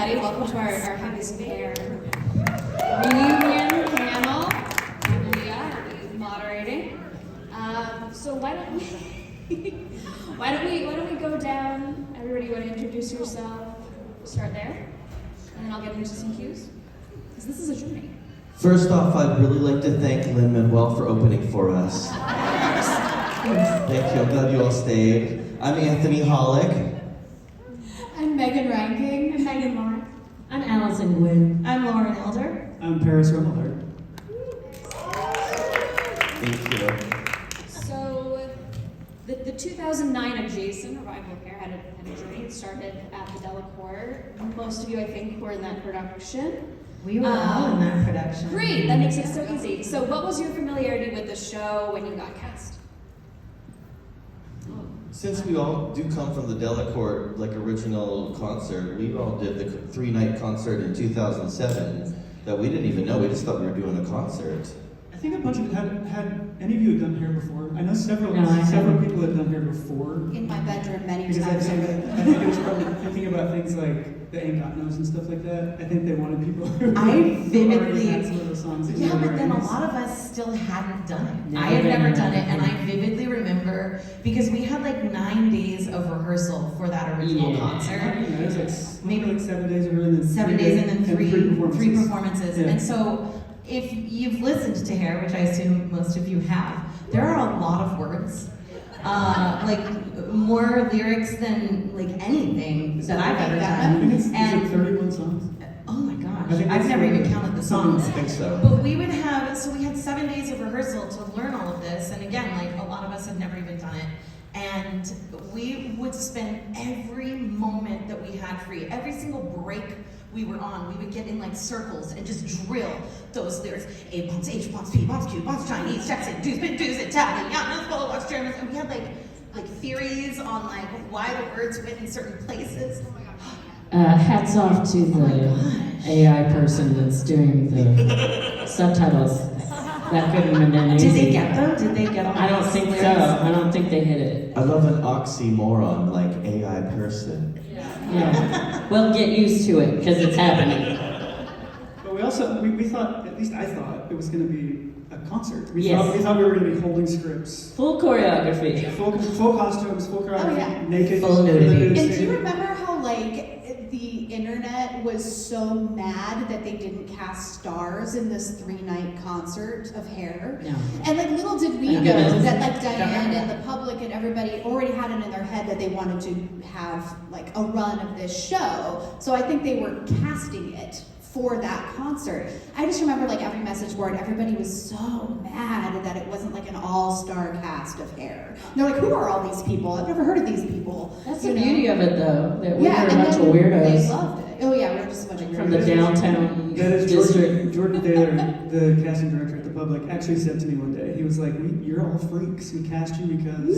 everybody. Welcome to our Hippies of Hair reunion panel. Leah is moderating. So why don't we go down? Everybody, want to introduce yourself? Start there, and then I'll get into some cues. Because this is a journey. First off, I'd really like to thank Lin-Manuel for opening for us. Thank you. I'm glad you all stayed. I'm Anthony Hollick. I'm Megan Ranking. I'm Megan Moore. I'm Allison Gwynn. I'm Lauren Elder. I'm Paris Rummelhart. Thank you. So, the 2009 adjacent revival of hair had a journey. It started at the Delacorte. Most of you, I think, were in that production. We were all in that production. Great, that makes it so easy. So, what was your familiarity with the show when you got cast? Since we all do come from the Delacorte original concert, we all did the 3-night concert in 2007 that we didn't even know. We just thought we were doing a concert. I think a bunch of had any of you had done hair before? I know several people had done hair before. In my bedroom many Because times. I think it was probably thinking about things like the Ain't Got Nose and stuff like that. I think they wanted people who already had some of the songs. Yeah, but then a lot of us still hadn't done it. I had never done it, and I vividly remember because we had like 9 days of rehearsal for that original concert. Yeah, it was maybe 7 days or then 7 days and then three performances. Yeah. And so if you've listened to Hair, which I assume most of you have, there are a lot of words. Like more lyrics than like anything that I've ever done. Is it 31 songs? Oh my gosh, I've never even counted the songs. I think so. But we would have, so we had 7 days of rehearsal to learn all of this, and again, like a lot of us had never even done it. And we would spend every moment that we had free, every single break we were on, we would get in like circles and just drill those lyrics. A bombs, H bombs, P bombs, Q bombs, Chinese, Jackson, Jews, Italian, Yatnas, Polish, Germans, and we had like theories on like why the words went in certain places. Hats off to the AI person that's doing the subtitles. That couldn't have been easy. Did they get them? Did they get all I don't think so. I don't think they hit it. I love an oxymoron like AI person. Yeah. Well, get used to it because it's happening. But we also, we thought, at least I thought, it was going to be a concert. We Yes. thought we were going to be holding scripts. Full choreography. Full costumes, full choreography, Oh, yeah. naked. Full nudity. And do you remember how the internet was so mad that they didn't cast stars in this 3-night concert of Hair? No. And little did we Thank know goodness. that Diane and the public and everybody already had it in their head that they wanted to have a run of this show. So I think they were casting it for that concert. I just remember every message board, everybody was so mad that it wasn't an all-star cast of Hair. They're like, who are all these people? I've never heard of these people. That's the beauty of it, though, that we were a and bunch of then weirdos They loved it. Oh yeah, we're just a bunch of weirdos. from the downtown That is district. Jordan Taylor, the casting director at the Public, actually said to me one day, he was like, you're all freaks. We cast you because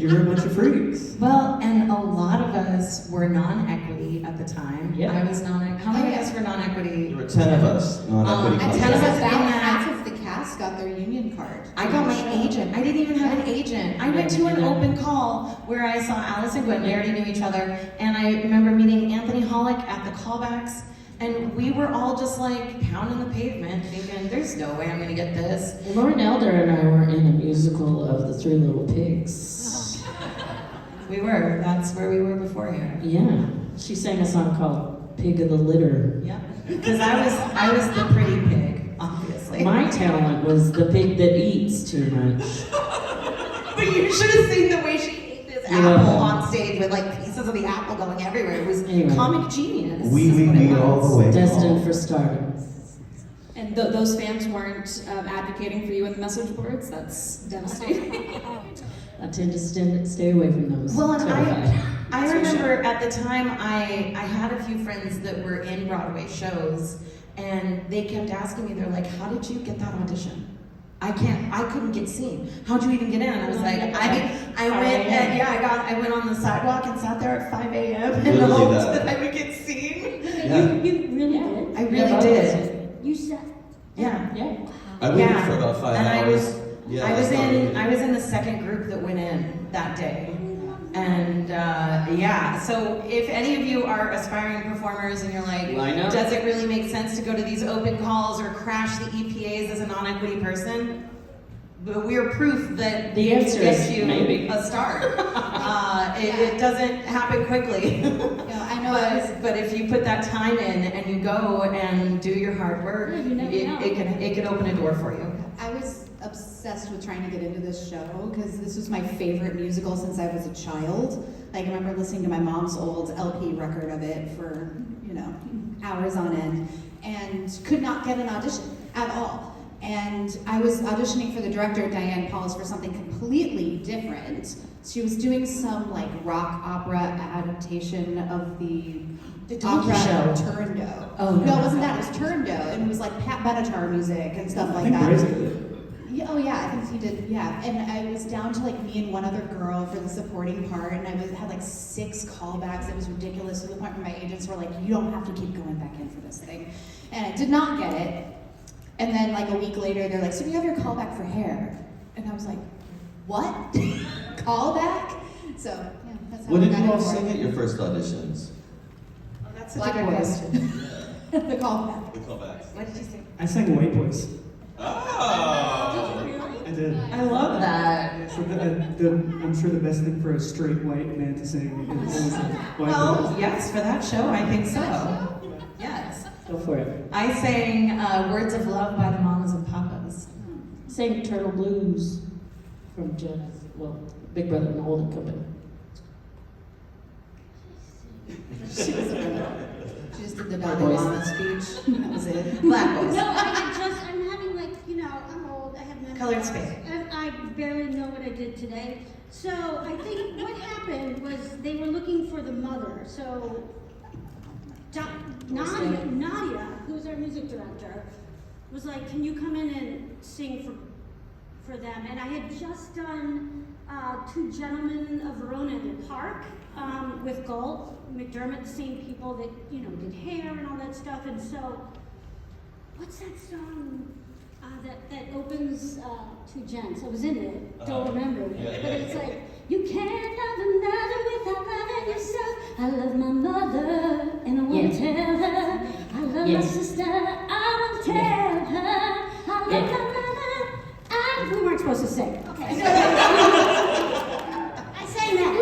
you're a bunch of freaks. Well, and a lot of us were non-equity at the time. Yeah. I was non-equity. How many of us were non-equity? There were 10 of us, non-equity and 10 concert. of us About in that. half of the cast got their union card. I got my agent. I didn't even have an agent. I went to an open call where I saw Alice and Gwen. We already knew each other. And I remember meeting Anthony Hollick at the callbacks. And we were all just pounding the pavement thinking, there's no way I'm going to get this. Lauren Elder and I were in a musical of the Three Little Pigs. We were. That's where we were before here. Yeah. She sang a song called Pig of the Litter. Yeah. Because I was the pretty pig, obviously. My talent was the pig that eats too much. But you should have seen the way she ate this apple on stage with pieces of the apple going everywhere. It was comic genius. We all the way. Destined for stardom. And those fans weren't advocating for you in the message boards? That's devastating. I tend to stay away from those. Well, and Terrified. I remember at the time I had a few friends that were in Broadway shows, and they kept asking me, they're like, how did you get that audition? I couldn't get seen. How'd you even get in? And I was like, I went on the sidewalk and sat there at 5 a.m. and hoped that I would get seen. Yeah. You really did? I really did. You said? Yeah. Yeah. I waited for about 5 and hours. I was in the second group that went in that day. And yeah, so if any of you are aspiring performers and you're like, Line up. does it really make sense to go to these open calls or crash the EPAs as a non-equity person? But we're proof that The it answer gets is you maybe. a start. It doesn't happen quickly. I know. But if you put that time in and you go and do your hard work, Yeah, you never know. it can open a door for you. I was obsessed with trying to get into this show because this was my favorite musical since I was a child. Like, I remember listening to my mom's old LP record of it for, hours on end, and could not get an audition at all. And I was auditioning for the director, Diane Pauls, for something completely different. She was doing some like rock opera adaptation of the Donkey opera Show. Turndo. Oh, No, it wasn't that. It was Turndo, and it was like Pat Benatar music and stuff I like think that. Bryce did it. Yeah, oh yeah, I think he did. Yeah, and I was down to like me and one other girl for the supporting part, and had like 6 callbacks. It was ridiculous to the point where my agents were like, "You don't have to keep going back in for this thing," and I did not get it. And then like a week later, they're like, "So you have your callback for hair," and I was like, "What? Callback?" So yeah, that's how What I did got you all in for it. sing at your first auditions? Oh, that's such Black a good Boys. question. The callback. The callbacks. What did you say? I sang White Boys. Oh! I did. I love that. So I'm sure the best thing for a straight white man to sing is White Well, Boys. yes, for that show, I think so. Yes. Go for it. I sang Words of Love by the Mamas and Papas. Sing Turtle Blues from Big Brother and Holding Company. She just did the Black Dalai Boys. Lama speech. That was it. Black Boys. No, I'm having like, I'm old, I have memory Colored loss, space. and I barely know what I did today. So I think what happened was they were looking for the mother. So Nadia, who's our music director, was like, "Can you come in and sing for them?" And I had just done Two Gentlemen of Verona in the Park with Galt McDermott, the same people that did hair and all that stuff. And so, what's that song that opens Two Gents? I was in it, don't remember it, but it's like, "You can't love another without loving yourself. I love my mother, and I won't Yes. tell her. I love my Yes. sister, I won't tell her. I love Yeah. my mother." We weren't supposed to sing. Okay. I sang that.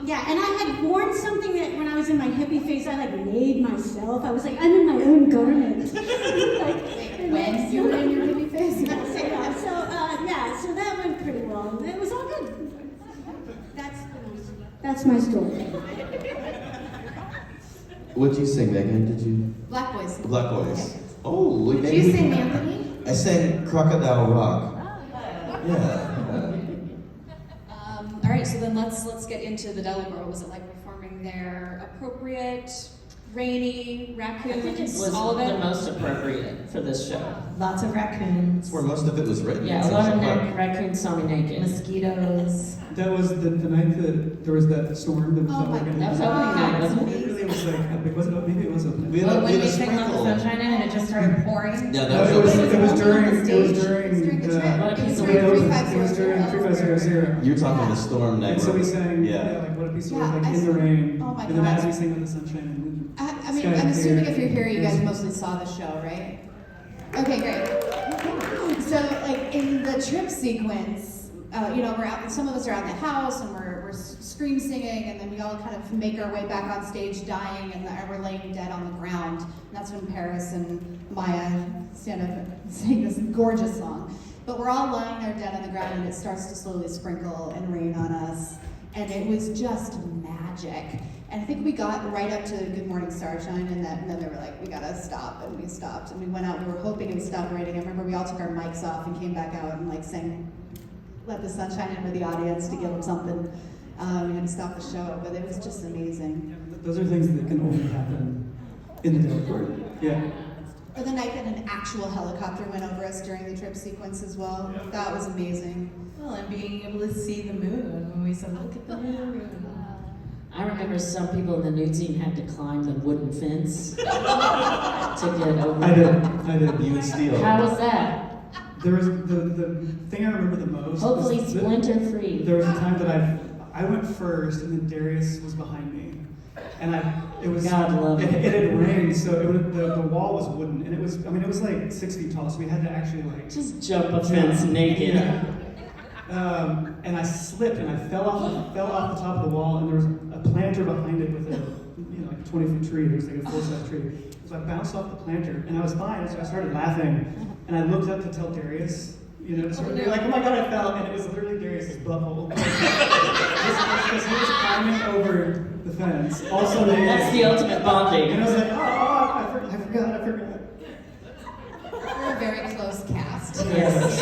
Yeah, and I had worn something that when I was in my hippie phase, I like made myself. I was like, I'm in my own garment. When you were in your hippie phase? So that went pretty well. It was all good. That's my story. What'd you sing, Megan? Did you? Black Boys. Black Boys. Oh, Did you sing Anthony? I sang Crocodile Rock. Yeah. All right, so then let's get into the Deli Girl. Was it like performing there appropriate, rainy, I think it raccoons, was all of the it? most appropriate for this show. Lots of raccoons, That's where most of it was written. Yeah, a lot of raccoons saw me naked. mosquitoes. That was the night that there was that storm that was Oh my all That was opening night, wasn't it? It really was like, how big was it? Maybe it was opening. We had Well, a, when we we had a sang Let the sprinkle. Sunshine In and it just started pouring. Yeah, No, that it was was. during It was during the trip. the It was the during open. 3500. It was during 3500. You're talking the storm night. And so we where- sang, Yeah. like what a piece of Yeah, like I in the sang- rain. oh my and then God. as we sang with the sunshine. I mean, I'm assuming if you're here, you guys mostly saw the show, right? Okay, great. So, like in the trip sequence, we're out. Some of us are out in the house, and we're scream singing, and then we all kind of make our way back on stage, dying, and we're laying dead on the ground. And that's when Paris and Maya stand up and sing this gorgeous song. But we're all lying there dead on the ground, and it starts to slowly sprinkle and rain on us, and it was just magic. And I think we got right up to Good Morning Starshine, and then they were like, "We gotta stop," and we stopped, and we went out. We were hoping it would stop raining. I remember we all took our mics off and came back out and like sang "Let the Sunshine In" with the audience to give them something. We had to stop the show, but it was just amazing. Those are things that can only happen in the Delaware. Yeah. Or the night that an actual helicopter went over us during the trip sequence as well. That was amazing. Well, and being able to see the moon when we said, "Look at the moon." I remember some people in the nude scene had to climb the wooden fence to get over. I did. You and Steel. How was that? There was the thing I remember the most. Hopefully was splinter free. There was a time that I went first, and then Darius was behind me. And it was God love it, it. it had rained, so the wall was wooden, and it was like 6 feet tall, so we had to actually like Just jump a fence naked. Yeah. And I slipped and I fell off the top of the wall, and there was a planter behind it with a like a 20-foot tree. There was like a full-size tree. So I bounced off the planter, and I was fine. So I started laughing, and I looked up to tell Darius, to sort of be like, oh my god, I fell, and it was literally Darius's butthole. Because he was climbing over the fence. Also, That's the ultimate bonding. And I was like, oh, I forgot. We're a very close cast. Yes.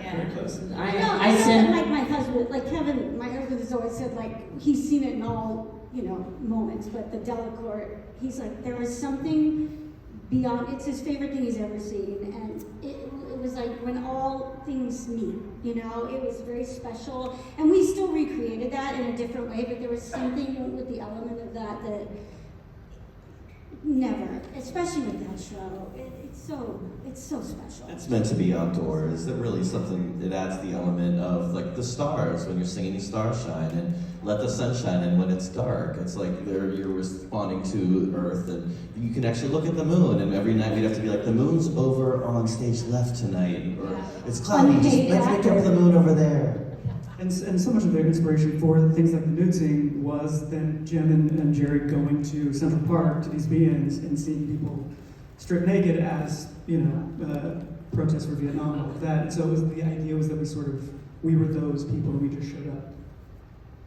Very close. No, I I said, sent. like my husband, like Kevin, my husband has always said, like, he's seen it in all, moments, but the Delacorte, he's like, there was something beyond, it's his favorite thing he's ever seen, and it was like when all things meet, it was very special, and we still recreated that in a different way, but there was something with the element of that never, especially with that show, it's so special. It's meant to be outdoors. It really something. It adds the element of like the stars when you're singing "The Stars Shine" and "Let the Sun Shine In" when it's dark. It's like you're responding to Earth, and you can actually look at the moon. And every night we'd have to be like, "The moon's over on stage left tonight," or "It's cloudy. Just let's make up the moon over there." And so much of their inspiration for things like the nude scene was then Jim and Jerry going to Central Park to these be-ins and seeing people stripped naked as, protests for Vietnam and all of that. And so the idea was that we were those people, and we just showed up.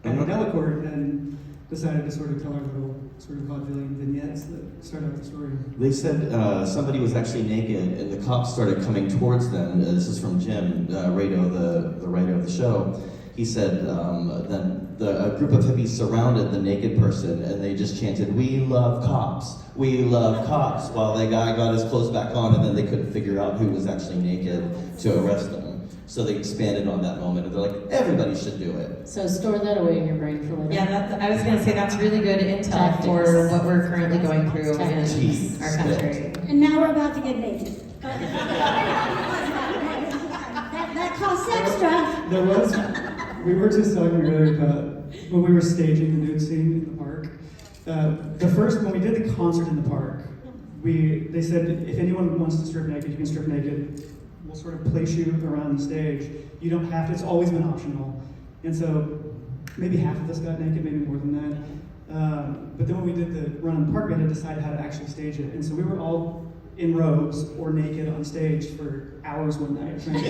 And Delacorte then decided to sort of tell our little sort of vaudevillian vignettes that start out the story. They said somebody was actually naked, and the cops started coming towards them. This is from Jim Rado, the writer of the show. He said then a group of hippies surrounded the naked person, and they just chanted, "We love cops, we love cops," while the guy got his clothes back on, and then they couldn't figure out who was actually naked to arrest them. So they expanded on that moment, and they're like, everybody should do it. So store that away in your brain for later. Yeah, I was going to say that's really good intel Tactics. for what we're currently going through Tactics. in our country. And now we're about to get naked. that costs extra. We were just talking earlier about when we were staging the nude scene in the park. When we did the concert in the park, they said if anyone wants to strip naked, you can strip naked. We'll sort of place you around the stage. You don't have to. It's always been optional. And so maybe half of us got naked, maybe more than that. But then when we did the run in the park, we had to decide how to actually stage it. And so we were all in robes or naked on stage for hours one night, trying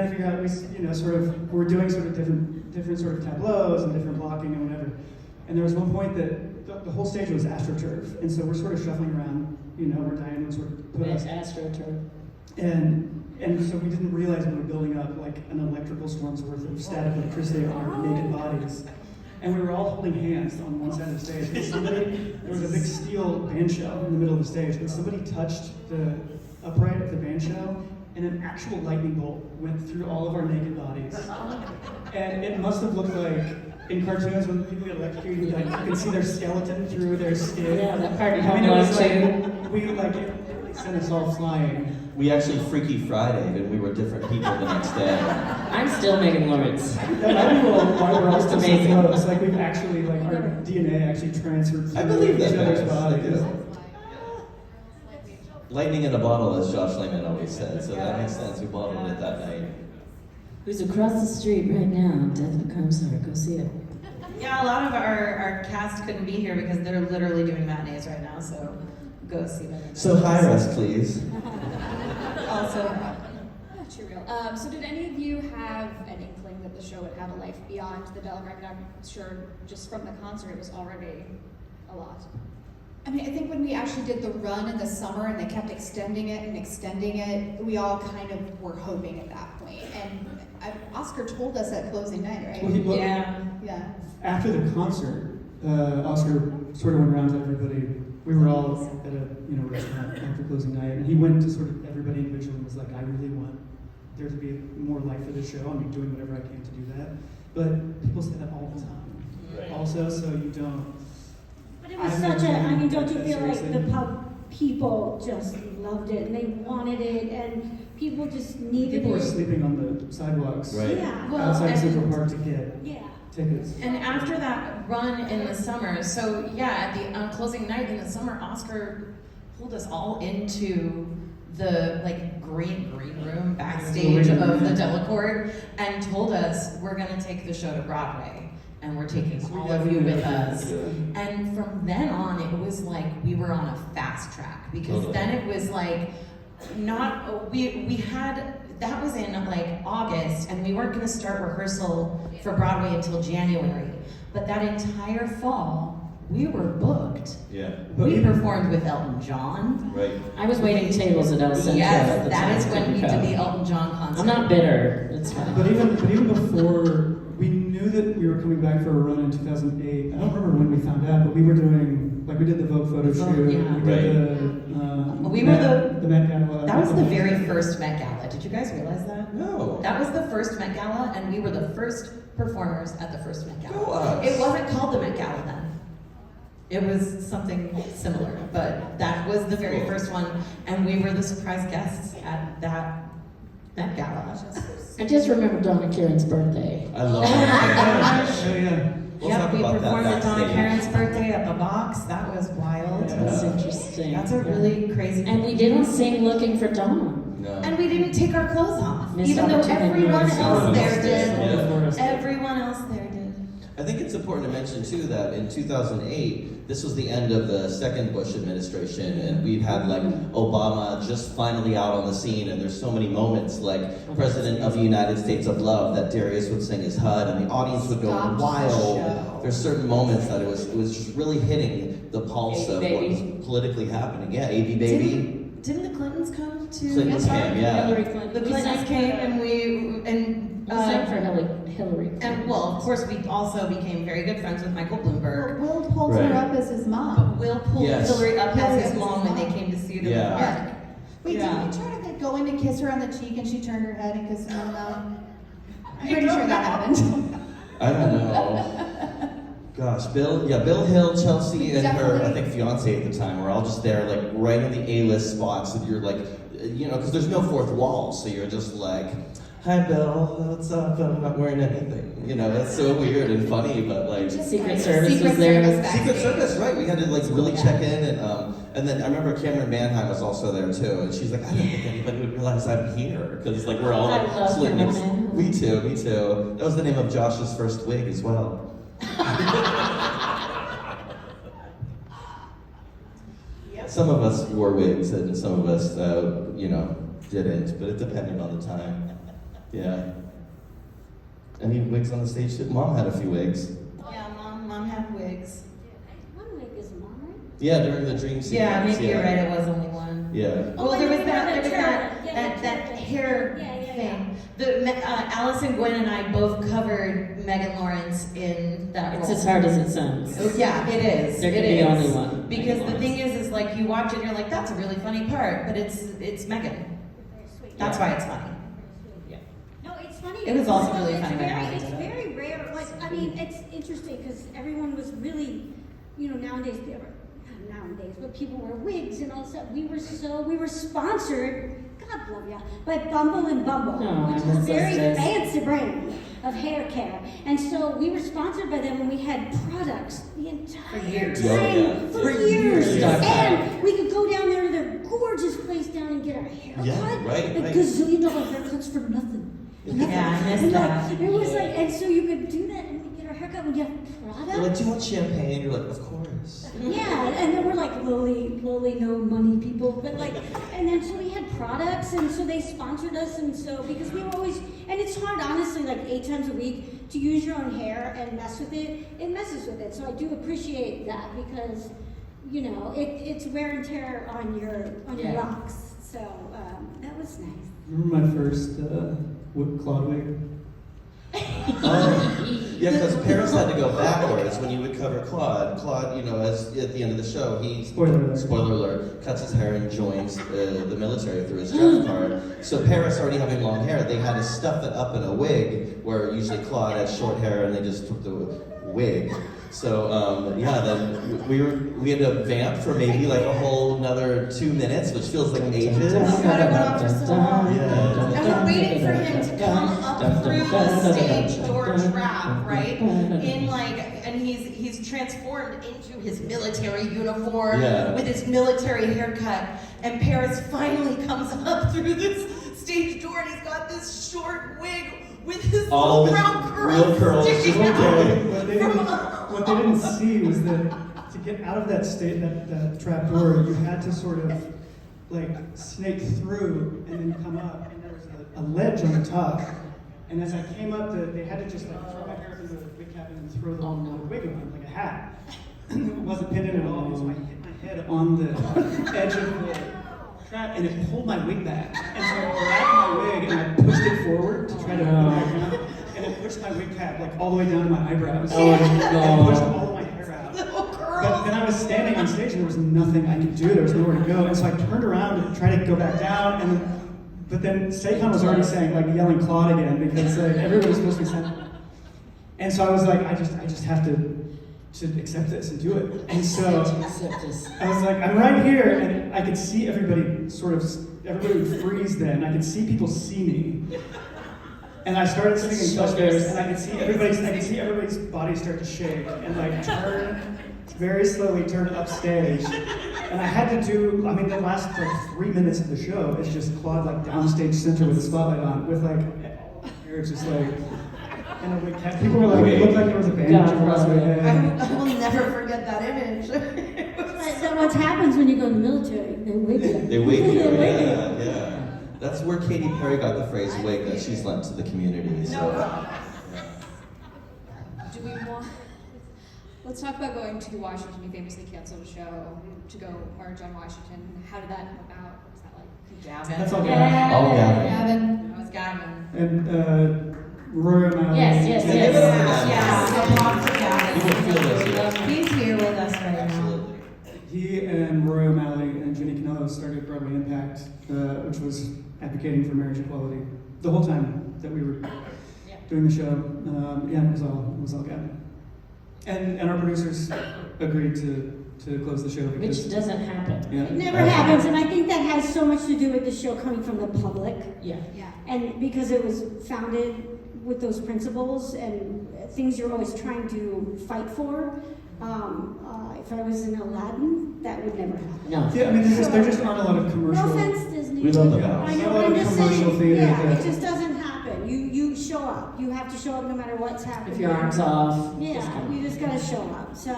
to figure out, we're doing sort of different sort of tableaus and different blocking and whatever. And there was one point that the whole stage was AstroTurf, and so we're sort of shuffling around, where Diane would sort of put us. AstroTurf. And so we didn't realize we were building up like an electrical storm's worth of static electricity on our naked bodies. And we were all holding hands on one side of the stage. And there was a big steel band shell in the middle of the stage, and somebody touched the upright of the band shell, and an actual lightning bolt went through all of our naked bodies. And it must have looked like in cartoons when people get electrocuted, like, you can see their skeleton through their skin. Yeah, that part you I mean, don't it was like it sent us all flying. We actually Freaky Friday, and we were different people the next day. I'm still Megan Lawrence. That might be why we're all still so Amazing. close. Like we've actually, like our DNA actually transferred I through believe each that, other's guys. bodies. Lightning in a bottle, as Josh Lehman always said, so that makes sense. We bottled it that night. Who's across the street right now? Death of a Commissar. Go see it. Yeah, a lot of our cast couldn't be here because they're literally doing matinees right now, so go see them. So hire us, please. Also, too real. So did any of you have an inkling that the show would have a life beyond the Delacorte? I mean, I'm sure just from the concert it was already a lot. I mean, I think when we actually did the run in the summer and they kept extending it, we all kind of were hoping at that point. And Oscar told us at closing night, right? Well, Yeah. After the concert, Oscar sort of went around to everybody. We were all at a restaurant after closing night, and he went to sort of everybody individually and was like, I really want there to be more life for this show. I'm doing whatever I can to do that. But people say that all the time. Right. Also, so you don't. But it was don't you feel like people just loved it and they wanted it and people just needed People were it? sleeping on the sidewalks Right. Yeah. outside Central Park to get Yeah. tickets. And after that run in the summer, so yeah, at the closing night in the summer, Oscar pulled us all into the like green room backstage of the Delacorte and told us we're gonna take the show to Broadway and we're taking all of you with us. And from then on, it was like we were on a fast track because then it was like we had. That was in like August, and we weren't going to start rehearsal for Broadway until January. But that entire fall, we were booked. Yeah. We performed with Elton John. Right. I was waiting tables at El Centro at Yes, the that time. is when we Couldn't did the come. Elton John concert. I'm not bitter. It's fine. But even before, we knew that we were coming back for a run in 2008. I don't remember when we found out, but we were doing, like we did the Vogue photo shoot. Yeah. We did the Met Gala. That was the very first Met Gala. Did you guys realize that? No. That was the first Met Gala, and we were the first performers at the first Met Gala. Go us. It wasn't called the Met Gala then. It was something similar, but that was the very first one, and we were the surprise guests at that Met Gala. I just remember Donna Karen's birthday. I love that. Oh, yeah. We'll Yep, talk we about that performed at Donna backstage. Karen's birthday at the Box. That was wild. That's interesting. That's a really crazy. And we didn't sing Looking for Donna. No. And we didn't take our clothes off, Missed even though opportunity. everyone Missed else there opportunity. did. Yeah. Everyone else there did. I think it's important to mention too that in 2008, this was the end of the second Bush administration, and we'd had like Obama just finally out on the scene, and there's so many moments like President of the United States of Love that Darius would sing his HUD, and the audience would go Stopped the wild. show. There's certain moments that it was just really hitting the pulse of what was politically happening. Yeah, AB baby. Didn't the Clintons come to? Clintons came, yeah. Hillary Clinton. The We Clintons sang came, for- and we sang for Hillary Clinton. and well, of course, we also became very good friends with Michael Bloomberg. Will pulled Right. her up as his mom. Will pulled Yes. Hillary up Hillary as as his mom his when they mom. came to see her in the Yeah. park. Wait, Yeah. didn't he try to like, go in and kiss her on the cheek and she turned her head and kissed him on the mouth? I'm pretty sure that happened. I don't know. Gosh, Bill Hill, Chelsea, and her, I Definitely. think, fiance at the time were all just there, like, right in the A-list spots, and you're like, you know, because there's no fourth wall, so you're just like, hi, Bill, what's up? I'm not wearing anything. You know, that's so weird and funny, but like... Secret Service was there. Secret backstage. Service, right? We had to like really check in, and then I remember Cameron Manheim was also there too, and she's like, I don't think anybody would realize I'm here because like we're all like I love slitting Cameron it. Manheim. Me too, me too. That was the name of Josh's first wig as well. Some of us wore wigs, and some of us, you know, didn't, but it depended on the time. Yeah. Any wigs on the stage too? Mom had a few wigs. Yeah, mom had wigs. One leg is mom, right? Yeah, during the dream sequence. Yeah, maybe you're right. It was only one. Yeah. Oh, Well, there was yeah, that yeah, hair yeah. thing. Allison Gwen and I both covered Megan Lawrence in that It's role. as hard as it sounds. Yeah, it is. There It could be is. only one. Because Megan the thing is like you watch it and you're like, that's a really funny part, but it's Megan. Very sweet. That's why it's funny. No, it's funny. It was also because really funny when It's Alan did it. very rare. Like, I mean, it's interesting because everyone was really, you know, nowadays, but people wear wigs and all that stuff. We were sponsored, God love ya, by Bumble and Bumble, Oh, which I is miss a very those days. fancy brand of hair care. And so we were sponsored by them and we had products the entire years. time. Oh, yeah. For For years. years. And we could go down there to their gorgeous place down and get our hair Yeah, cut. right, A right. gazillion dollar haircuts for nothing. Yeah, I missed You know, that. It was like, and so you could do that and we get our haircut when you have They're like, products. do you want champagne? You're like, of course. Yeah, and then we're like lowly, no money people, but like, and then so we had products, and so they sponsored us, and so because we were always, and it's hard, honestly, like 8 times a week to use your own hair and mess with it. It messes with it, so I do appreciate that because, you know, it's wear and tear on your Yeah. locks. So that was nice. Remember my first Claude wig? Yeah, because Paris had to go backwards when you would cover Claude. Claude, you know, as at the end of the show, he Spoiler alert. cuts his hair and joins the military through his draft card. So Paris, already having long hair, they had to stuff it up in a wig, where usually Claude had short hair and they just took the wig. So yeah, then we had to vamp for maybe like a whole another 2 minutes, which feels like ages. Oh my God, it went on for so long. Yeah. And we're waiting for him to come up through the stage door trap, right? In like, and he's transformed into his military uniform with his military haircut. And Paris finally comes up through this stage door, and he's got this short wig with his all brown real curls sticking out. What they didn't see was that to get out of that state, that trap door, you had to sort of like snake through and then come up, and there was a ledge on the top. And as I came up, they had to just like throw my hair up into the wig cap and then throw the wig on like a hat. It wasn't pinned in at all, so I hit my head on the edge of the trap, and it pulled my wig back. And so I grabbed my wig and I pushed it forward to try to pull it back down, and it pushed my wig cap like all the way down to my eyebrows. And pushed all of my hair out. But then I was standing on stage and there was nothing I could do. There was nowhere to go, and so I turned around and tried to go back down, but then Saycon was already saying, like, yelling Claude again, because like everybody was supposed to be saying. And so I was like, I just have to accept this and do it. And so I was like, I'm right here, and I could see everybody would freeze then. I could see people see me. And I started singing Touch Bears, and I could see everybody's body start to shake and like very slowly turn upstage. And I had to do, the last like 3 minutes of the show is just Claude like downstage center with a spotlight on, with like, it's just like, and a wig cap. People were like, it looked like there was a bandage across my head. I will never forget that image. So what happens when you go in the military? They wig you. They wig you, yeah. That's where Katy Perry got the phrase wig that she's lent to the community. So. Do we want... Let's talk about going to Washington. You famously canceled a show to go march on Washington. How did that come about? What was that like? Gavin. That's all Gavin. All Gavin. Gavin. That was Gavin. And Roy O'Malley. Yes. You will feel this, yeah. He's here with us right now. Absolutely. He and Roy O'Malley and Jenny Canello started Broadway Impact, which was advocating for marriage equality the whole time that we were doing the show. It was all Gavin. And our producers agreed to close the show because Which doesn't happen. Yeah. It never happens, and I think that has so much to do with the show coming from the public. Yeah. And because it was founded with those principles and things you're always trying to fight for. If I was in Aladdin, that would never happen. No. Yeah, there just aren't a lot of commercial. No offense, Disney. We love the Mouse. I know, Not a lot I'm of just commercial saying, theater yeah, that- it just doesn't happen. You show up. You have to show up no matter what's happening. If your arm's off. Yeah, you just gotta show up. So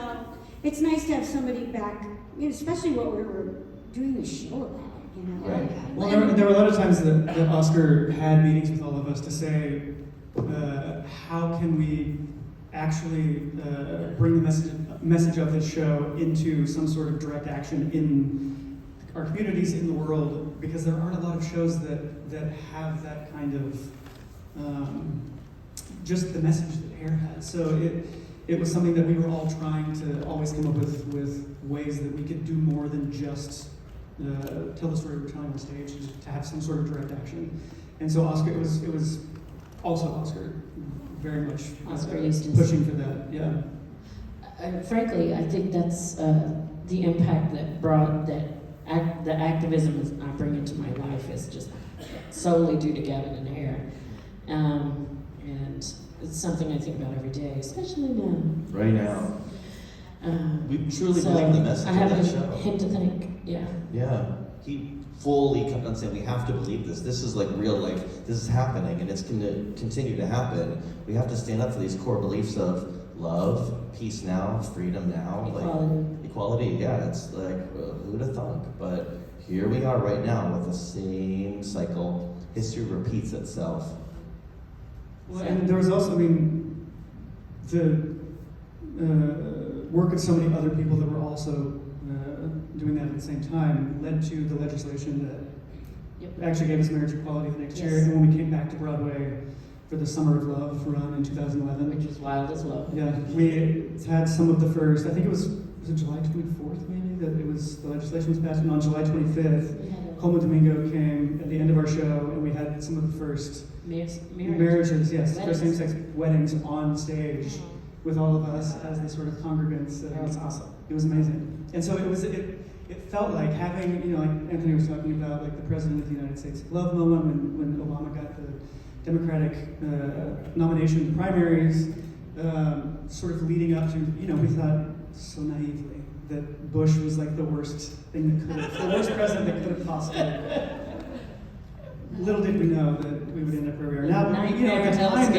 it's nice to have somebody back, especially what we were doing the show about, Right. Well, there were a lot of times that Oscar had meetings with all of us to say, how can we actually bring the message of this show into some sort of direct action in our communities, in the world, because there aren't a lot of shows that have that kind of just the message that Hair has. So it was something that we were all trying to always come up with ways that we could do more than just tell the story we're telling on stage, to have some sort of direct action. And so Oscar, it was also Oscar very much Oscar Eustis. pushing for that. Yeah. Frankly, I think that's the impact the activism I bring into my life is just solely due to Gavin and Hair. And it's something I think about every day, especially now. Right now. We truly So believe the message I have of that show. him to thank, yeah. Yeah. He fully kept on saying, we have to believe this. This is like real life. This is happening, and it's going to continue to happen. We have to stand up for these core beliefs of love, peace now, freedom now. Equality, yeah. It's like, who'd have thunk? But here we are right now with the same cycle. History repeats itself. Well, and there was also, the work of so many other people that were also doing that at the same time led to the legislation that actually gave us marriage equality the next year. And when we came back to Broadway for the Summer of Love run in 2011, Which was wild as well. yeah, we had some of the first. I think it was it July 24th maybe that the legislation was passed, and on July 25th, Coleman Domingo came at the end of our show, and we had some of the first marriages, yes, for Weddings. same-sex weddings on stage with all of us as the sort of congregants. That was awesome. It was amazing. And so it felt like having, you know, like Anthony was talking about, like the President of the United States glove moment when Obama got the Democratic nomination in the primaries, sort of leading up to, you know, we thought so naively that Bush was like the worst thing that could have, the worst president that could have possibly. Little did we know that we would end up where we are now. But you know, at the time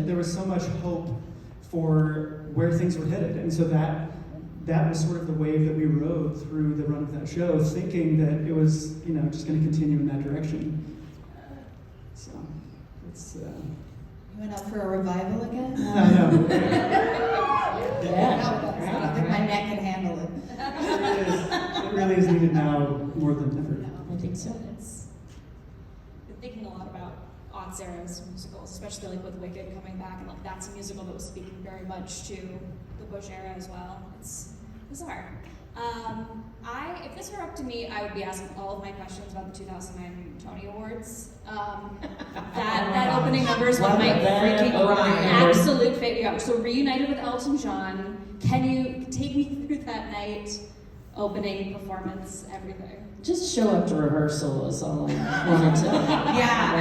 there was so much hope for where things were headed, and so that was sort of the wave that we rode through the run of that show, thinking that it was, you know, just going to continue in that direction. So it's. You went up for a revival again? I know. Yeah. I don't think my neck can handle it. It really is needed now more than ever. I think so. It's been thinking a lot about aughts era's musicals, especially like with Wicked coming back, and like that's a musical that was speaking very much to the Bush era as well. It's bizarre. If this were up to me, I would be asking all of my questions about the 2009 Tony Awards. That opening number is one of my freaking absolute favorite. Yeah, so Reunited with Elton John. Can you take me through that night? Opening performance, everything. Just show up to rehearsal is all I wanted to. Yeah,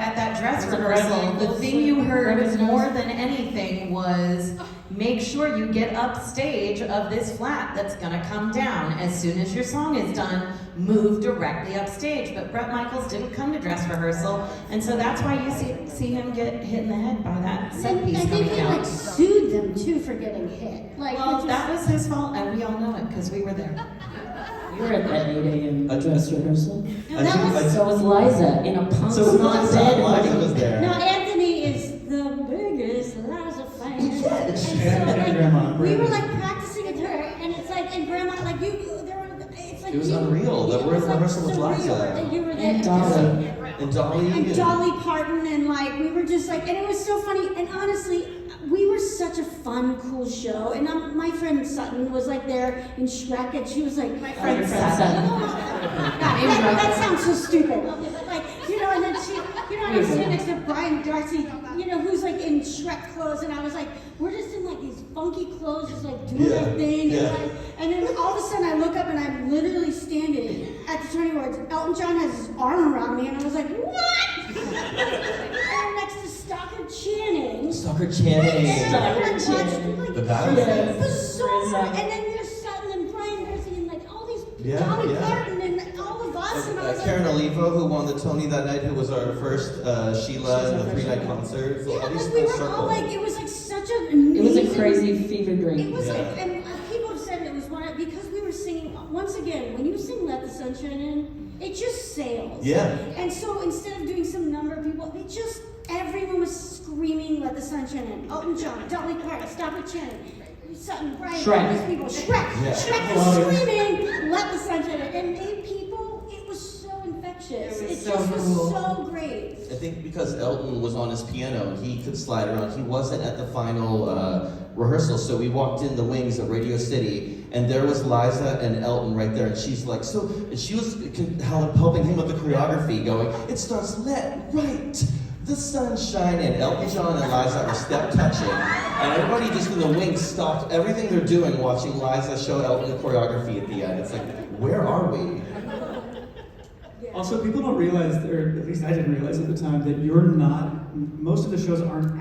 at that dress rehearsal, the thing you heard more than anything was, make sure you get upstage of this flat that's gonna come down. As soon as your song is done, move directly upstage. But Bret Michaels didn't come to dress rehearsal, and so that's why you see him get hit in the head by that set piece I think coming he down. like sued them too for getting hit. Like, Well, that was his fault, and we all know it because we were there. You were at that 8 a.m. dress rehearsal. So was Liza in a punk So Liza was there. No, Anthony is the biggest Liza fan. And so, And Grandma. we were like practicing with her, and it's like, and Grandma, like it's like It was unreal. The it was, like, rehearsal with surreal Liza. that you were there. And Dolly. And Dolly. And Dolly Parton, and like we were just like, and it was so funny. And honestly, we were such a fun, cool show. And my friend Sutton was like there in Shrek, and she was like, my friend Sutton. That sounds so stupid. Like, you know, and then she, you know, and I was sitting next to Brian Darcy, you know, who's like in Shrek clothes, and I was like, we're just in like these funky clothes, just like doing our thing, and then all of a sudden I look up and I'm literally standing at the Tony Awards. Elton John has his arm around me, and I was like, what? And I'm next to Stockard Channing. Stockard Channing. Stockard Channing. Like, The guy it was so fun. And then there's Sutton and Brian Darcy and like all these Dolly Parton and all of us, and I was Karen like, Olivo, who won the Tony that night, who was our first Sheila in the 3-night concert. So yeah, all these like we full were all circle. like, it was like such an amazing. It was a crazy fever dream. It was Yeah. like, and people have said it was because we were singing, once again, when you sing Let the Sunshine In, it just sails. Yeah. And so instead of doing some number of people, everyone was screaming Let the Sunshine In. Elton John, Dolly Parton, Stockard Channing, Sutton, Brian, Shrek. all these people, Shrek. Yeah. Shrek was screaming Let the Sunshine In. And made people, it was so infectious. It was It so just cool. was so great. I think because Elton was on his piano, he could slide around. He wasn't at the final rehearsal, so we walked in the wings of Radio City, and there was Liza and Elton right there, and she's like, and she was helping him with the choreography, going, it starts right, the sunshine, and Elton John and Liza are step touching, and everybody just in the wings stopped everything they're doing, watching Liza show Elton the choreography at the end. It's like, where are we? Also, people don't realize, or at least I didn't realize at the time, that most of the shows aren't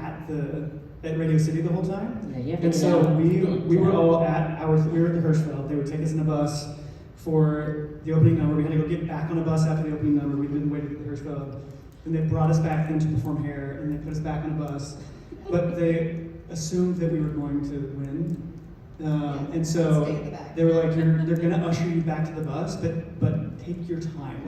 at Radio City the whole time. Yeah, you have to And get so out. we were all we were at the Hirschfeld. They would take us in a bus for the opening number. We had to go get back on a bus after the opening number. We'd been waiting at the Hirschfeld. Then they brought us back then to perform Hair, and they put us back on a bus. But they assumed that we were going to win. And so Stay in the back. they were like, they're gonna usher you back to the bus, but take your time,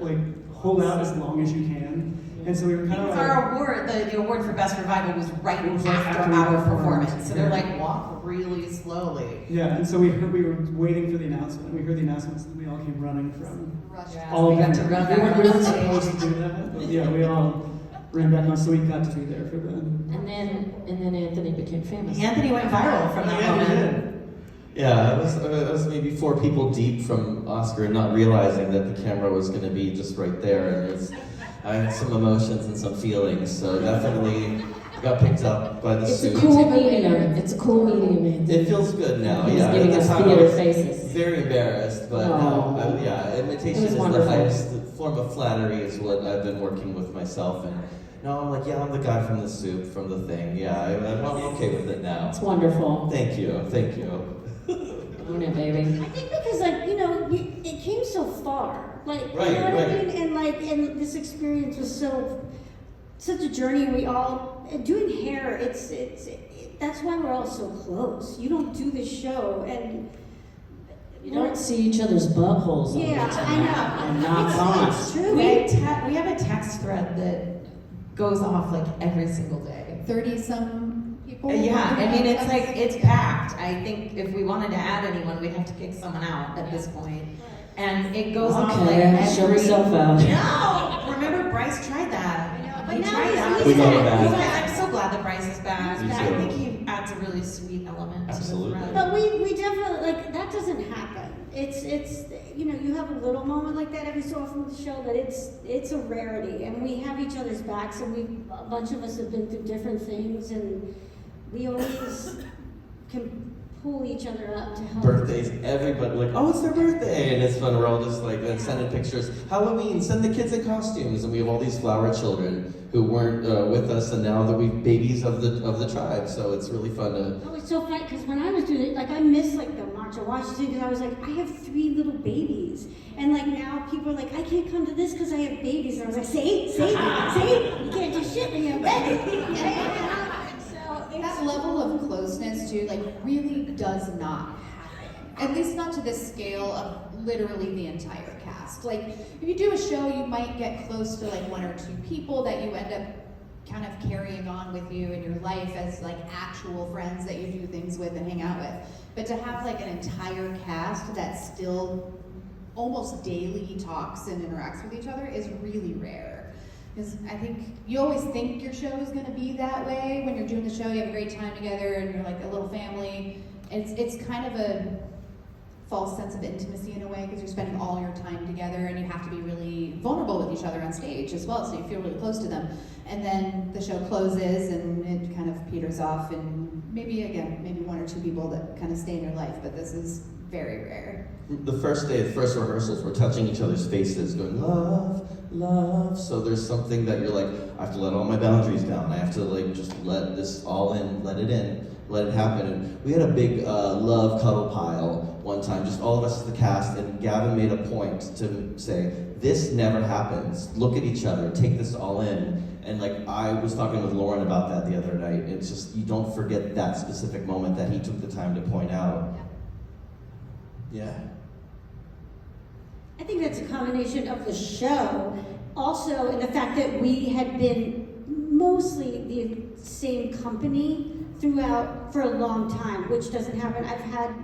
like hold out as long as you can. And so we were kind of Because like, our award, the award for Best Revival was right It was right after after our we performance. performed. So they're Yeah. like, walk really slowly. yeah. And so we were waiting for the announcement. We heard the announcements, and we all came running from Yeah, all we of got them. to run We back weren't on supposed stage. to do that, but yeah, we all ran back on, so we got to be there for the. And then Anthony became famous. Anthony went viral from that Yeah, we moment. did. Yeah, it was maybe 4 people deep from Oscar, not realizing that the camera was going to be just right there, and I had some emotions and some feelings. So definitely, got picked up by the It's a suit. cool medium. It's a cool medium. It feels good now, He's yeah. giving At the us time, I theater was faces. very embarrassed, but Oh. yeah, imitation It was is wonderful. the highest form of flattery is what I've been working with myself, and now I'm like, yeah, I'm the guy from the soup, from the thing. Yeah, I'm okay with it now. It's wonderful. Thank you. Own it, baby. I think because, like, you know, it came so far. Like, Right, you know what right. I mean? And this experience was such a journey. We all, doing hair, that's why we're all so close. You don't do this show and You don't see each other's buttholes all yeah, the time. I know. And knock on. It's true. We have a text thread that goes off like every single day. 30-some people. Yeah, I mean, it's like, it's packed. I think if we wanted to add anyone, we'd have to kick someone out at this point. And it goes off like Okay, show myself out. No! Remember, Bryce tried that. I know, but He now tried he's- that. We got him He's back. back. I'm so glad that Bryce is back. Me I too. think he adds a really sweet element Absolutely. to the thread. But we definitely, like, that doesn't happen. It's you know, you have a little moment like that every so often with the show, but it's a rarity, and we have each other's backs, and a bunch of us have been through different things, and we always can pull each other up to help. Birthdays, everybody like, oh, it's their birthday, and it's fun. We're all just like sending pictures. Halloween, send the kids in costumes, and we have all these flower children who weren't with us, and now that we've babies of the tribe. So it's really fun to. Oh, it's so funny because when I was doing it, like I missed like the March of Washington because I was like, I have 3 little babies, and like now people are like, I can't come to this because I have babies, and I was like, see, you can't do shit when you have babies. So That level of closeness too, like, really does not happen. At least not to the scale of literally the entire cast. Like, if you do a show, you might get close to like 1 or 2 people that you end up kind of carrying on with you in your life as like actual friends that you do things with and hang out with. But to have like an entire cast that still almost daily talks and interacts with each other is really rare. Because I think you always think your show is going to be that way when you're doing the show. You have a great time together and you're like a little family. It's kind of a false sense of intimacy in a way because you're spending all your time together and you have to be really vulnerable with each other on stage as well, so you feel really close to them. And then the show closes and it kind of peters off, and maybe 1 or 2 people that kind of stay in your life, but this is very rare. The first day, the first rehearsals, we're touching each other's faces, going, love, love. So there's something that you're like, I have to let all my boundaries down. I have to like just let this all in, let it happen. And we had a big love cuddle pile one time, just all of us as the cast, and Gavin made a point to say, this never happens. Look at each other, take this all in. And like, I was talking with Lauren about that the other night. It's just, you don't forget that specific moment that he took the time to point out. Yeah. I think that's a combination of the show, also in the fact that we had been mostly the same company throughout for a long time, which doesn't happen. I've had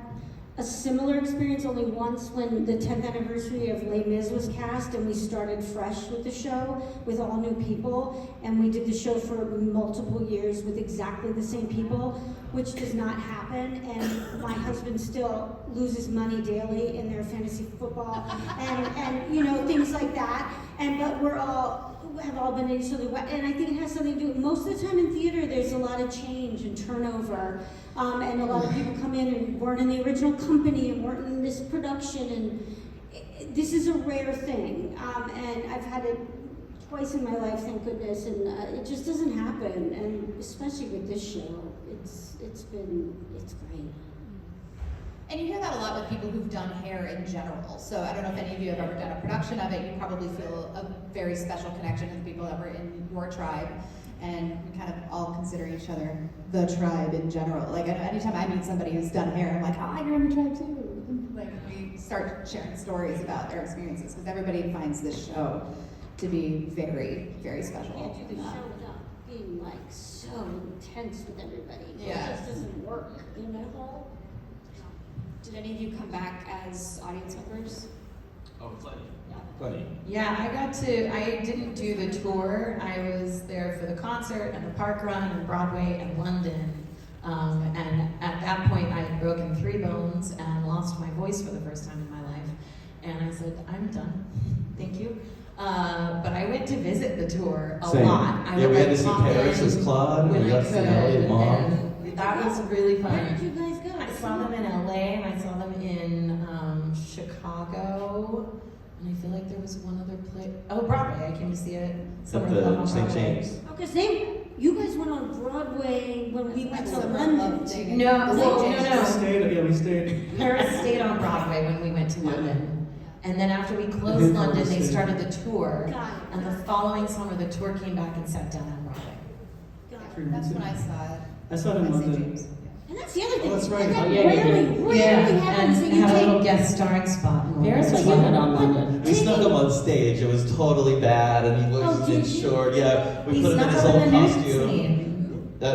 a similar experience only once when the 10th anniversary of Les Mis was cast and we started fresh with the show with all new people, and we did the show for multiple years with exactly the same people, which does not happen. And my husband still loses money daily in their fantasy football and you know, things like that. But have all been in each other, and I think it has something to do. Most of the time in theater, there's a lot of change and turnover, and a lot of people come in and weren't in the original company and weren't in this production, and this is a rare thing. And I've had it twice in my life, thank goodness, and it just doesn't happen. And especially with this show, it's great. And you hear that a lot with people who've done hair in general. So I don't know if any of you have ever done a production of it. You probably feel a very special connection with people that were in your tribe. And we kind of all consider each other the tribe in general. Like anytime I meet somebody who's done hair, I'm like, oh, you're in the tribe too. Like we start sharing stories about their experiences because everybody finds this show to be very, very special. You can't do the show without being like so intense with everybody. Yeah. It just doesn't work, you know? Did any of you come back as audience members? Oh, plenty. Yeah, I didn't do the tour. I was there for the concert and the park run and Broadway and London. And at that point, I had broken 3 bones and lost my voice for the first time in my life. And I said, I'm done. Thank you. But I went to visit the tour a Same. lot. I Yeah, would we had like to see pop Paris in as Claude, when and we I got to see could, Elliot Mom. and that was really Where fun. did you guys go? I saw them in LA and I saw them in Chicago. And I feel like there was one other place. Oh, Broadway. I came to see it. At the St. James. Oh, because you guys went on Broadway when we went to Summer London. Love Day. No, well, St. James. no. We stayed. Paris stayed on Broadway when we went to London. And then after we I closed didn't London, they understand. started the tour. Got it. And the following summer, the tour came back and sat down on Broadway. Got it. 3 That's months when ago. I saw it. I saw it in at St. London. James. And that's the other thing. Oh, that's right. And that Oh, yeah, you rarely happens. and that you had a take little guest starring spot. in Paris London. was in on London. We snuck him on stage. It was totally bad, and he Oh, wasn't did you? short. Yeah, we He put him in snuck his up old in the nude costume. scene. No,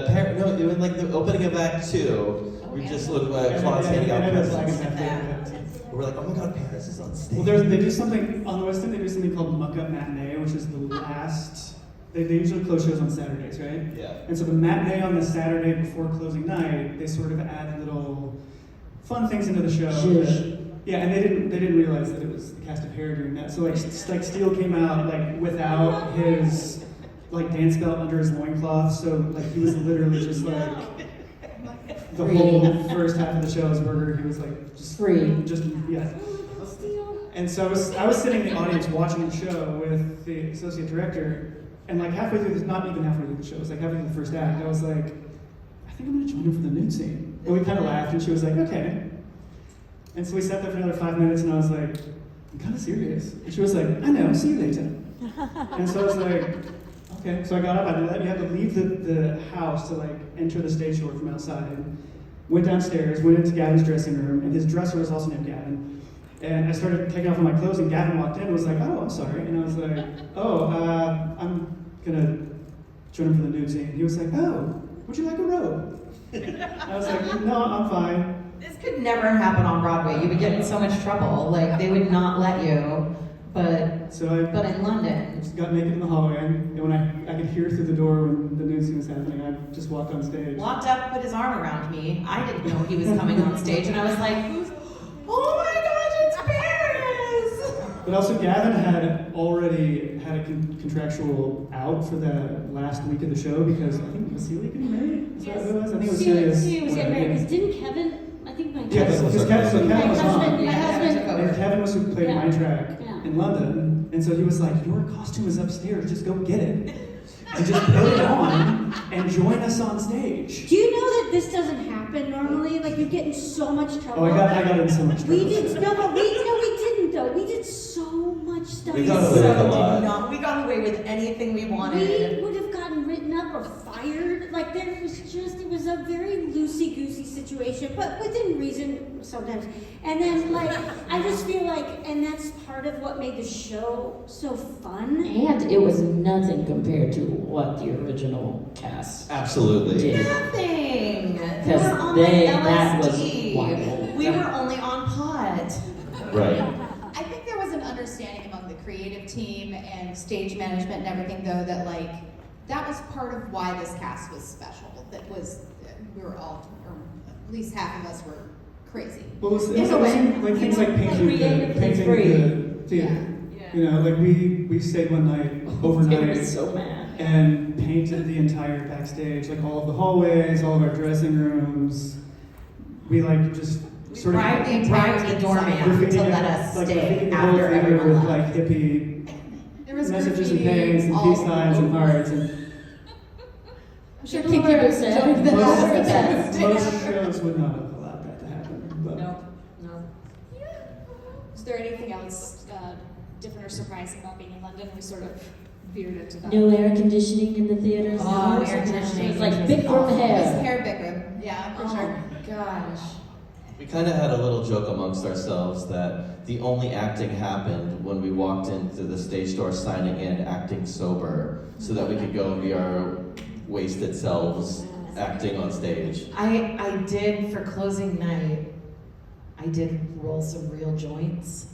it was like the opening of Act 2. We just looked And Claude's handing out it was like presents. a half day. We're like, oh my god, Paris is on stage. Well, they do something on the West End. They do something called Muck Up Matinee, which is the last. They usually close shows on Saturdays, right? Yeah. And so the matinee on the Saturday before closing night, they sort of add little fun things into the show. Zhuzh. Yeah, and they didn't realize that it was the cast of Hair doing that. So like Steele came out like without his like dance belt under his loincloth, so like he was literally just like the whole first half of the show was murder. He was like just Free. just yeah. And so I was sitting in the audience watching the show with the associate director, and like halfway through, not even halfway through the show, it was like halfway through the first act, I was like, I think I'm gonna join him for the nude scene. And we kind of laughed, and she was like, okay. And so we sat there for another 5 minutes, and I was like, I'm kind of serious. And she was like, I know, see you later. And so I was like, okay. So I got up, you had to leave the house to like enter the stage door from outside. Went downstairs, went into Gavin's dressing room, and his dresser was also named Gavin. And I started taking off all my clothes, and Gavin walked in and was like, oh, I'm sorry. And I was like, oh, I'm gonna join him for the nude scene. He was like, oh, would you like a robe? I was like, no, I'm fine. This could never happen on Broadway. You would get in so much trouble. Like, they would not let you. But So but I in London, just got naked in the hallway, and when I could hear through the door when the nude scene was happening, I just walked on stage. walked up, put his arm around me. I didn't know he was coming on stage, and I was like, oh my gosh, it's Paris! But also, Gavin had already had a contractual out for the last week of the show because I think was Celia getting married? Is that what it was? I think it was Celia's. Celia was getting married, yeah. because didn't Kevin, I think my Yeah, husband, because Kevin my was on. husband, And Kevin was who played Yeah. my track Yeah. in London, and so he was like, your costume is upstairs, just go get it. And just put it on and join us on stage. do you know that this doesn't happen normally? Like, you get in so much trouble. Oh, I got in so much trouble. We did, no, but we didn't though. We did so much stuff. We got So away with a did lot. not. We got away with anything we We wanted. would have gotten written up or fired. Like, there was just, it was a very loosey-goosey situation, but within reason sometimes. And then, like, I just feel like, and that's part of what made the show so fun. And it was nothing compared to what the original cast Absolutely. did. Nothing. They Because were on that was LSD. wild. We were only on pot. Right. I think there was an understanding among the creative team and stage management and everything, though, that like that was part of why this cast was special. That was we were all, or at least half of us were crazy. Well, it was In a way. like things like painting creative and painting free. the theater. You know, like we stayed one night They overnight were so mad. and painted the entire backstage, like all of the hallways, all of our dressing rooms. We like just sort of bribed the doorman to let us like, stay graffitiing the whole after theater everyone with left. like hippie There was messages and graffiti things and all peace signs and over. hearts and I'm sure people were sad. The most, best. most shows would not have allowed that to happen. But No. Is there anything else different or surprising about being in London? We sort of veered into that. No air conditioning in the theaters. Oh, air conditioning. It's like Bikram It was hair. hair Bikram, yeah, for sure. Gosh. We kind of had a little joke amongst ourselves that the only acting happened when we walked into the stage door signing in acting sober so that we could go and be our wasted selves acting on stage. I did for closing night. I did roll some real joints,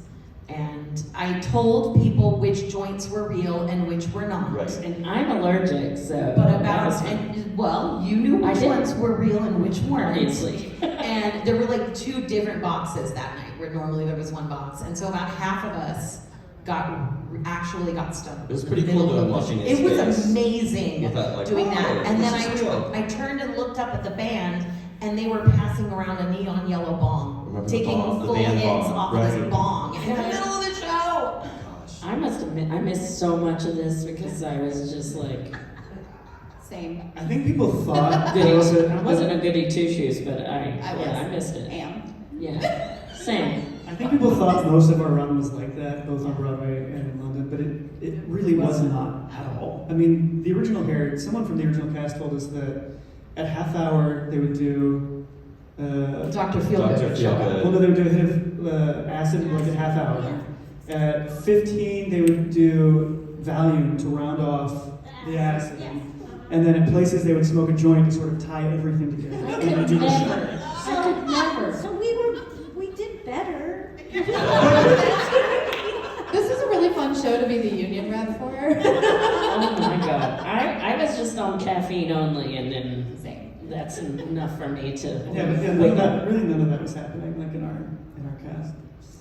and I told people which joints were real and which were not. Right. And I'm allergic, so. But that was about fun. and well, you knew I which did. ones were real and which weren't. Obviously. And there were like 2 different boxes that night, where normally there was 1 box, and so about half of us got actual actually got stoned. It was in pretty the cool middle though, of the- watching It was space. amazing With that, like, doing that. oh, And then this is real. I turned and looked up at the band, and they were passing around a neon yellow bong, Remember the taking bong, the full band hits bong, off right. this bong in the middle of the show. Gosh. I must admit, I missed so much of this because I was just like, Same. I think people thought goody, there was a, I wasn't a goody two shoes, but I was. I missed it. Am. Yeah, same. I think people thought most of our run was like that, both on Broadway and in London, but it really was not at all. I mean, the original hair, someone from the original cast told us that at half hour they would do Dr. Feelgood. Dr. Feelgood. well, no, they would do a hit of acid like at half hour. At 15 they would do Valium to round off the acid. Yes. And then at places they would smoke a joint to sort of tie everything together. I And then could do the show. never. I could never. So we did better. This is a really fun show to be the union rep for. Oh my god. I was just on caffeine only, and then Same. that's enough for me to Yeah, but yeah, none of that was happening like in our cast.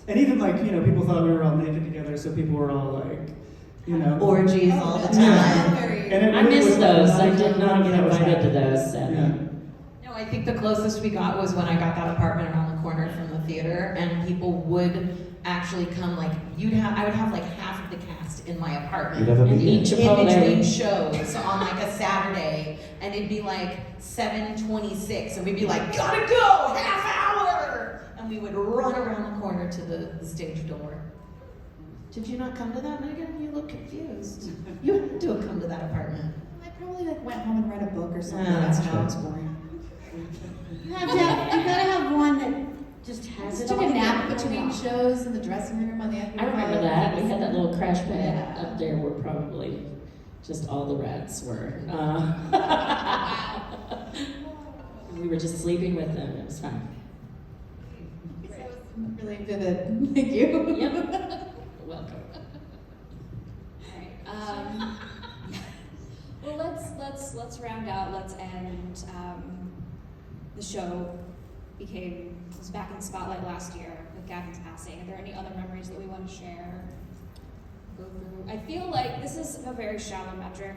And even like, you know, people thought we were all naked together, so people were all like, you know, Orgies all the Yeah. time. And it I really missed was those. I not did not get that was invited to happening. those. Sadly. Yeah. No, I think the closest we got was when I got that apartment around the corner from the theater, and people would actually come. Like I would have like half of the cast in my apartment. You'd have a And meeting. each in Chipotle. between shows on like a Saturday, and it'd be like 7:26, and we'd be like, gotta go, half hour, and we would run around the corner to the stage door. Did you not come to that, Megan? You look confused. You had to have come to that apartment. I probably like went home and read a book or something. Yeah, That's that's how true. it's boring. You gotta have one that just I has just it took all a nap together. between shows in the dressing room on the I remember that. We had that little crash pad up there where probably just all the rats were. We were just sleeping with them. It was fun. Really vivid. Thank you. Yep. Welcome. Alright, well, let's round out. Let's end. The show was back in the spotlight last year with Gavin's passing. Are there any other memories that we want to share? Go through. I feel like this is a very shallow metric,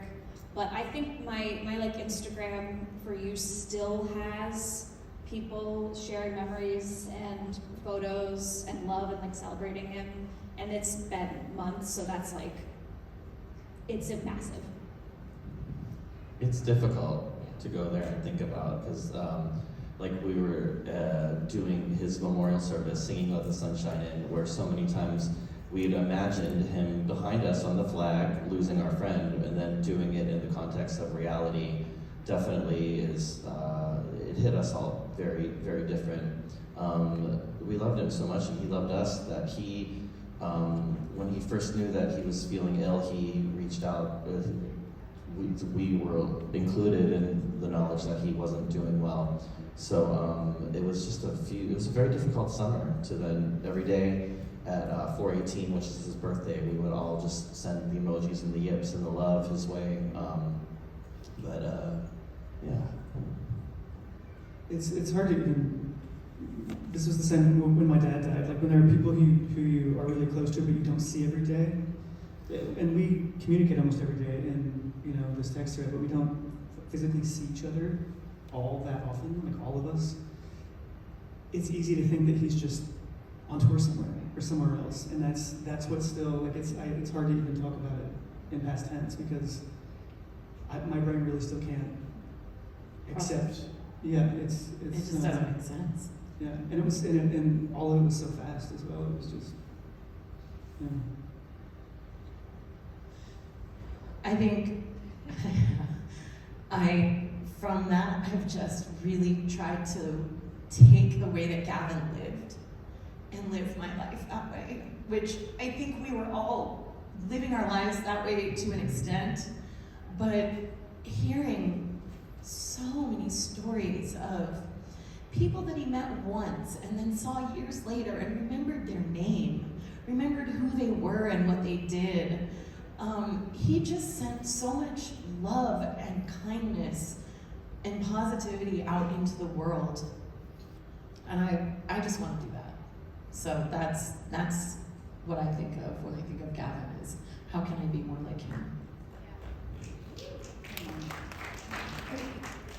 but I think my like Instagram for you still has people sharing memories and photos and love and like celebrating him. And it's been months, so that's like, it's massive. It's difficult to go there and think about because, like we were doing his memorial service, singing "Let the Sunshine In," where so many times we had imagined him behind us on the flag, losing our friend, and then doing it in the context of reality. Definitely is. It hit us all very, very different. We loved him so much, and he loved us that he. When he first knew that he was feeling ill, he reached out. We were included in the knowledge that he wasn't doing well. So it was just it was a very difficult summer to then every day at 4/18, which is his birthday, we would all just send the emojis and the yips and the love his way. Yeah. It's hard to even. This was the same when my dad died. Like when there are people who you are really close to, but you don't see every day. And we communicate almost every day in this text thread, but we don't physically see each other all that often. Like all of us. It's easy to think that he's just on tour somewhere or somewhere else, and that's what's still like. It's hard to even talk about it in past tense because my brain really still can't accept. Yeah, It just doesn't make sense. Yeah, and it was, and all of it was so fast as well. It was just, yeah. I think from that, I've just really tried to take the way that Gavin lived and live my life that way, which I think we were all living our lives that way to an extent, but hearing so many stories of people that he met once and then saw years later and remembered their name, remembered who they were and what they did. He just sent so much love and kindness and positivity out into the world. And I just want to do that. So that's what I think of when I think of Gavin is, how can I be more like him?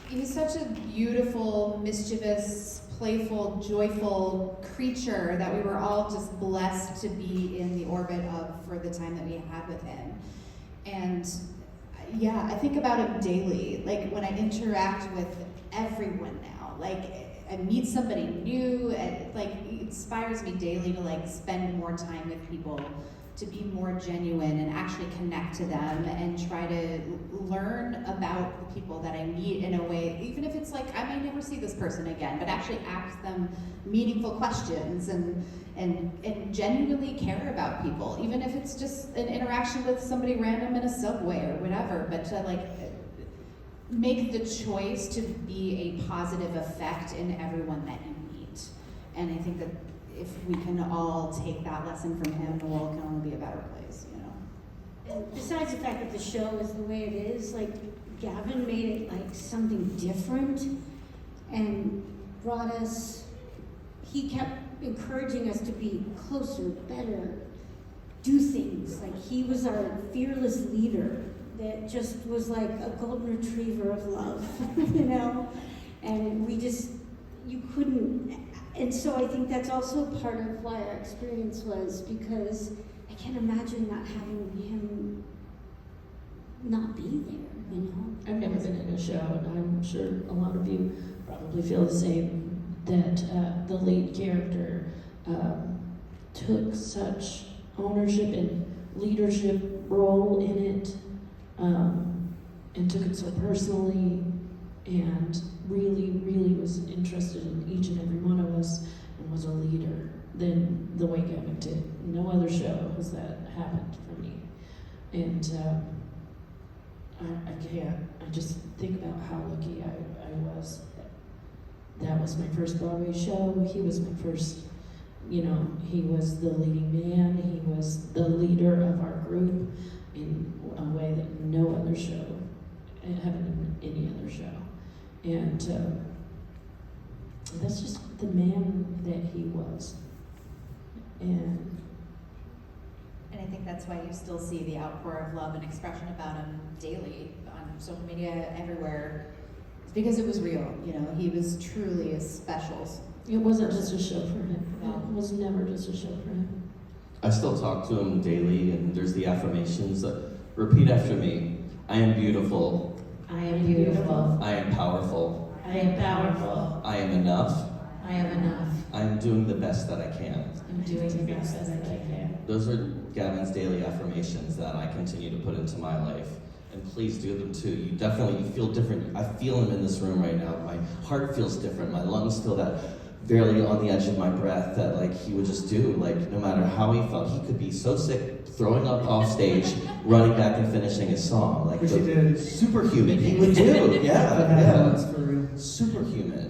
He's such a beautiful, mischievous, playful, joyful creature that we were all just blessed to be in the orbit of for the time that we had with him. And yeah, I think about him daily, like when I interact with everyone now, like I meet somebody new, and like it inspires me daily to like spend more time with people, to be more genuine and actually connect to them and try to learn about the people that I meet in a way, even if it's like I may never see this person again, but actually ask them meaningful questions and genuinely care about people, even if it's just an interaction with somebody random in a subway or whatever, but to like make the choice to be a positive effect in everyone that you meet. And I think that if we can all take that lesson from him, the world can only be a better place, you know? And besides the fact that the show is the way it is, like Gavin made it like something different and brought us, he kept encouraging us to be closer, better, do things. Like he was our fearless leader that just was like a golden retriever of love, you know? And we just, you couldn't, and so I think that's also part of why our experience was, because I can't imagine not having him not be there, you know? I've never been in a show, and I'm sure a lot of you probably feel the same, that the lead character took such ownership and leadership role in it, and took it so personally, and really, really was interested in each and every one of us, and was a leader than the way Gavin did. No other show has that happened for me. And I can't, I just think about how lucky I was. That was my first Broadway show. He was my first, you know, he was the leading man. He was the leader of our group in a way that no other show, haven't been any other show. And that's just the man that he was. And I think that's why you still see the outpour of love and expression about him daily on social media, everywhere. It's because it was real, you know, he was truly a special. it wasn't just a show for him. No. It was never just a show for him. I still talk to him daily, and there's the affirmations that repeat after me. I am beautiful. I am beautiful. I am powerful. I am powerful. I am enough. I am enough. I am doing the best that I can. I'm doing the best that I can. Those are Gavin's daily affirmations that I continue to put into my life. And please do them too. You feel different. I feel him in this room right now. My heart feels different. My lungs feel that barely on the edge of my breath that like he would just do. Like no matter how he felt, he could be so sick, throwing up off stage, running back and finishing his song. Like Which he did. Superhuman. He would do. Yeah, That's yeah. for real. Superhuman.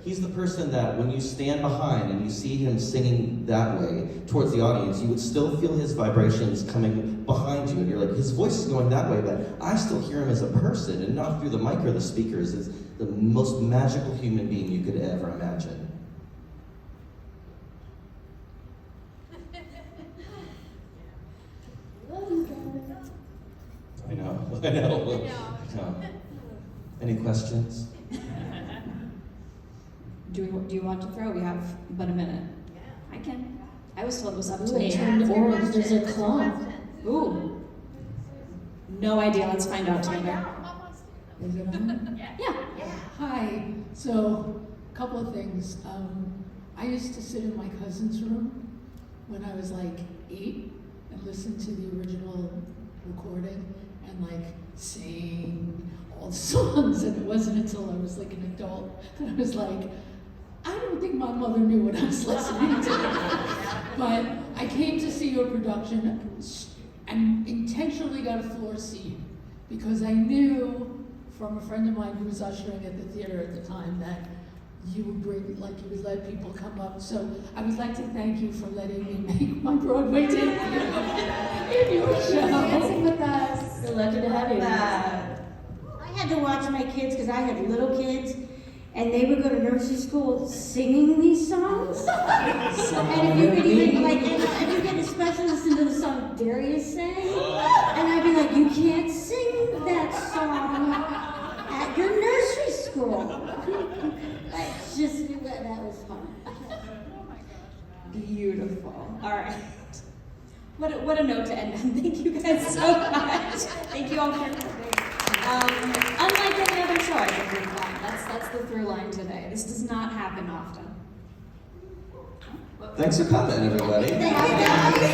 He's the person that when you stand behind and you see him singing that way towards the audience, you would still feel his vibrations coming behind you, and you're like, his voice is going that way, but I still hear him as a person and not through the mic or the speakers. It's the most magical human being you could ever imagine. I know. Any questions? Do you want to throw? We have but a minute. I can. I was told it was up to Ooh, me. it turned orange. There's a clock. Ooh. No idea. Let's find out together. Is it on? Yeah. Hi. So, a couple of things. I used to sit in my cousin's room when I was like 8 and listen to the original recording and like sing all the songs. And it wasn't until I was like an adult that I was like, I don't think my mother knew what I was listening to. But I came to see your production and intentionally got a floor seat because I knew from a friend of mine who was ushering at the theater at the time that you would let people come up. So I would like to thank you for letting me make my Broadway debut in your show. Dancing with us. We're lucky to have you. I had to watch my kids because I had little kids, and they would go to nursery school singing these songs. And if you could even, like, and you could especially listen to the song Darius sang, and I'd be like, you can't sing that song at your nursery school. It's just, that was fun. Beautiful. All right. What a note to end on. Thank you guys so much. Thank you all for coming. Unlike any other show I think we've done, that's the through line today. This does not happen often. Thanks for coming, everybody. Thank you guys.